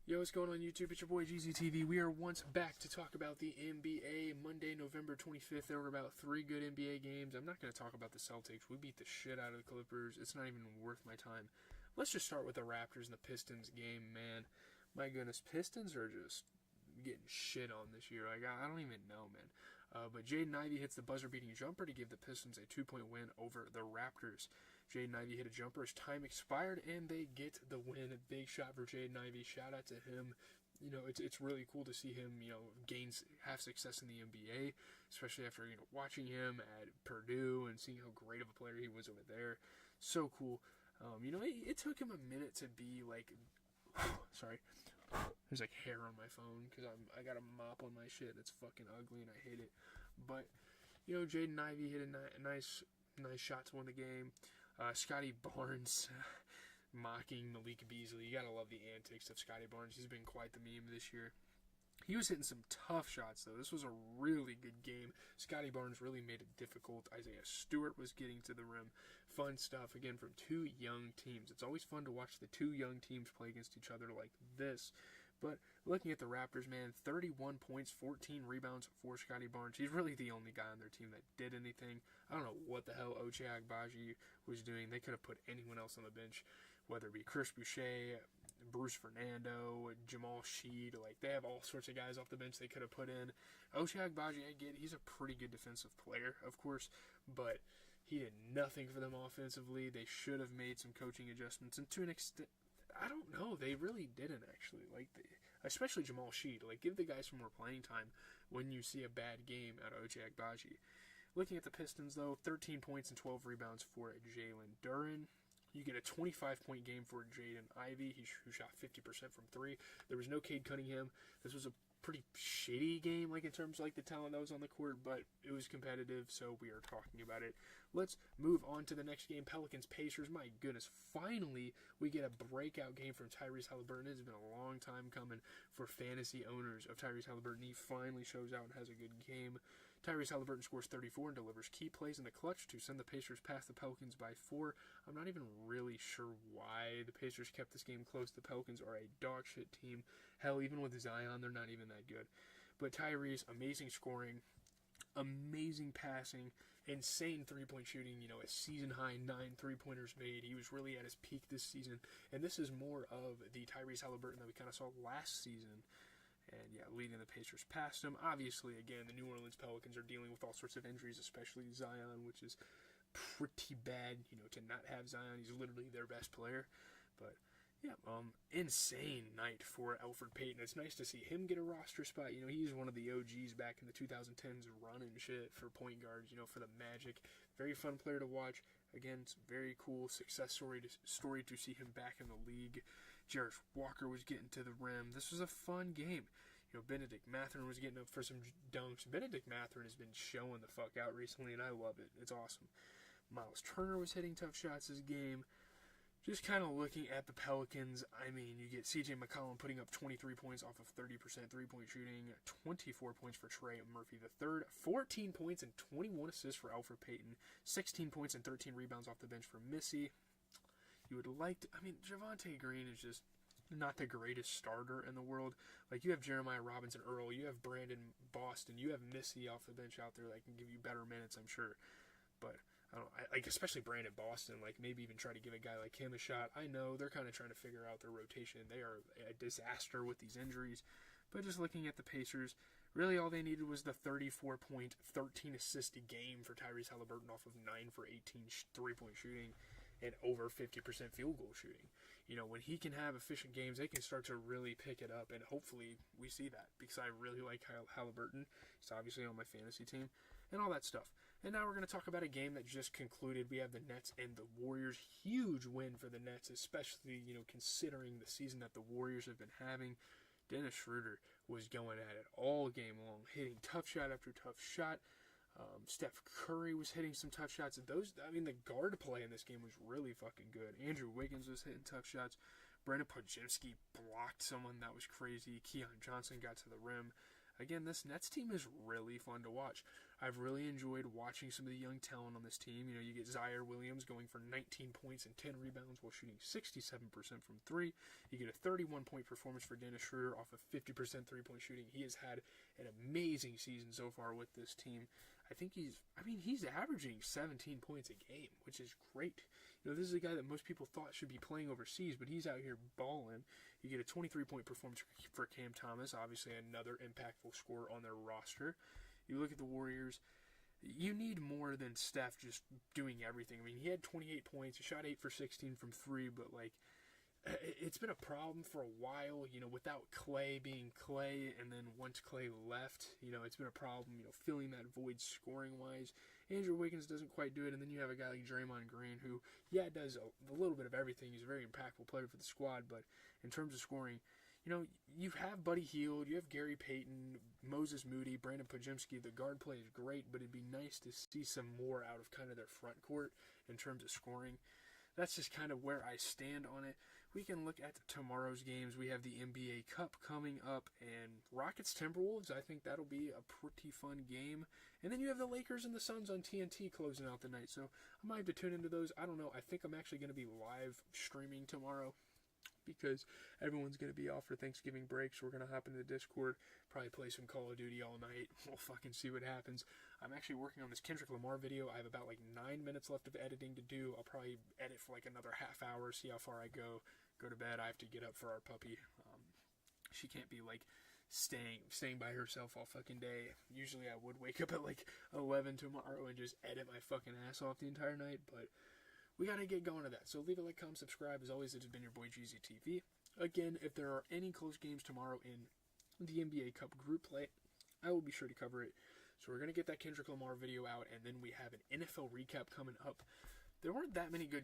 Yo, what's going on YouTube? It's your boy GZTV. We are once back to talk about the NBA. Monday, November 25th, there were about 3 good NBA games. I'm not going to talk about the Celtics. We beat the shit out of the Clippers. It's not even worth my time. Let's just start with the Raptors and the Pistons game, man. My goodness, Pistons are just getting shit on this year. Like, I don't even know, man. But Jaden Ivey hits the buzzer-beating jumper to give the Pistons a 2-point win over the Raptors. Jaden Ivey hit a jumper as time expired, and they get the win. A big shot for Jaden Ivey. Shout out to him. You know, it's really cool to see him, have success in the NBA, especially after, watching him at Purdue and seeing how great of a player he was over there. So cool. It took him a minute to be like, sorry, there's like hair on my phone because I got a mop on my shit. It's fucking ugly and I hate it. But Jaden Ivey hit a nice shot to win the game. Scotty Barnes mocking Malik Beasley. You gotta love the antics of Scotty Barnes. He's been quite the meme this year. He was hitting some tough shots, though. This was a really good game. Scotty Barnes really made it difficult. Isaiah Stewart was getting to the rim. Fun stuff, again, from two young teams. It's always fun to watch the two young teams play against each other like this. But looking at the Raptors, man, 31 points, 14 rebounds for Scotty Barnes. He's really the only guy on their team that did anything. I don't know what the hell Ochai Agbaji was doing. They could have put anyone else on the bench, whether it be Chris Boucher, Bruce Fernando, Jamal Sheed. Like, they have all sorts of guys off the bench they could have put in. Ochai Agbaji, I get, he's a pretty good defensive player, of course, but he did nothing for them offensively. They should have made some coaching adjustments, and to an extent, I don't know, they really didn't actually. Especially Jamal Sheed. Like, give the guys some more playing time when you see a bad game out of Ochai Agbaji. Looking at the Pistons, though, 13 points and 12 rebounds for Jalen Duren. You get a 25-point game for Jaden Ivey, who shot 50% from 3. There was no Cade Cunningham. This was a pretty shitty game, in terms of the talent that was on the court, but it was competitive, so we are talking about it. Let's move on to the next game, Pelicans-Pacers. My goodness, finally we get a breakout game from Tyrese Haliburton. It has been a long time coming for fantasy owners of Tyrese Haliburton. He finally shows out and has a good game. Tyrese Haliburton scores 34 and delivers key plays in the clutch to send the Pacers past the Pelicans by 4. I'm not even really sure why the Pacers kept this game close. The Pelicans are a dog shit team. Hell, even with Zion, they're not even that good. But Tyrese, amazing scoring, amazing passing, insane three-point shooting, a season-high 9 three-pointers made. He was really at his peak this season, and this is more of the Tyrese Haliburton that we kind of saw last season. And yeah, leading the Pacers past him. Obviously, again, the New Orleans Pelicans are dealing with all sorts of injuries, especially Zion, which is pretty bad, to not have Zion. He's literally their best player. But yeah, insane night for Elfrid Payton. It's nice to see him get a roster spot. He's one of the OGs back in the 2010s running shit for point guards, for the Magic. Very fun player to watch. Again, it's very cool success story to see him back in the league. Jarrett Walker was getting to the rim. This was a fun game. Benedict Mathurin was getting up for some dunks. Benedict Mathurin has been showing the fuck out recently, and I love it. It's awesome. Miles Turner was hitting tough shots this game. Just kind of looking at the Pelicans, you get C.J. McCollum putting up 23 points off of 30% three-point shooting, 24 points for Trey Murphy III, 14 points and 21 assists for Elfrid Payton, 16 points and 13 rebounds off the bench for Missy. You would like to, Javonte Green is just not the greatest starter in the world. You have Jeremiah Robinson Earl, you have Brandon Boston, you have Missy off the bench out there that can give you better minutes, I'm sure. But I don't especially Brandon Boston, maybe even try to give a guy like him a shot. I know they're kind of trying to figure out their rotation. They are a disaster with these injuries. But just looking at the Pacers, really all they needed was the 34-point, 13-assist game for Tyrese Haliburton off of 9 for 18 three-point shooting and over 50% field goal shooting. When he can have efficient games, they can start to really pick it up, and hopefully we see that, because I really like Haliburton. He's obviously on my fantasy team, and all that stuff. And now we're going to talk about a game that just concluded. We have the Nets and the Warriors. Huge win for the Nets, especially, considering the season that the Warriors have been having. Dennis Schroeder was going at it all game long, hitting tough shot after tough shot. Steph Curry was hitting some tough shots. The guard play in this game was really fucking good. Andrew Wiggins was hitting tough shots. Brandon Podziemski blocked someone that was crazy. Keon Johnson got to the rim. again, this Nets team is really fun to watch. I've really enjoyed watching some of the young talent on this team. You know, you get Zaire Williams going for 19 points and 10 rebounds while shooting 67% from three. You get a 31-point performance for Dennis Schroeder off of 50% three-point shooting. He has had an amazing season so far with this team. I think he's averaging 17 points a game, which is great. You know, this is a guy that most people thought should be playing overseas, but he's out here balling. You get a 23-point performance for Cam Thomas, obviously another impactful scorer on their roster. You look at the Warriors, you need more than Steph just doing everything. I mean, he had 28 points, he shot 8 for 16 from 3, but like, it's been a problem for a while, you know, without Clay being Clay, and then once Clay left, you know, it's been a problem, you know, filling that void scoring-wise. Andrew Wiggins doesn't quite do it, and then you have a guy like Draymond Green who, yeah, does a little bit of everything. He's a very impactful player for the squad, but in terms of scoring, you know, you have Buddy Hield, you have Gary Payton, Moses Moody, Brandon Podziemski. The guard play is great, but it'd be nice to see some more out of kind of their front court in terms of scoring. That's just kind of where I stand on it. We can look at tomorrow's games. We have the NBA Cup coming up, and Rockets-Timberwolves. I think that'll be a pretty fun game. And then you have the Lakers and the Suns on TNT closing out the night, so I might have to tune into those. I don't know. I think I'm actually going to be live streaming tomorrow because everyone's going to be off for Thanksgiving break, so we're going to hop into the Discord, probably play some Call of Duty all night. We'll fucking see what happens. I'm actually working on this Kendrick Lamar video. I have about like 9 minutes left of editing to do. I'll probably edit for like another half hour, see how far I go to bed. I have to get up for our puppy. She can't be like staying by herself all fucking day. Usually I would wake up at like 11 tomorrow and just edit my fucking ass off the entire night, but we gotta get going to that. So leave a like, comment, subscribe. As always, it has been your boy GZTV. Again, if there are any close games tomorrow in the NBA Cup group play, I will be sure to cover it. So we're gonna get that Kendrick Lamar video out, and then we have an NFL recap coming up. There weren't that many good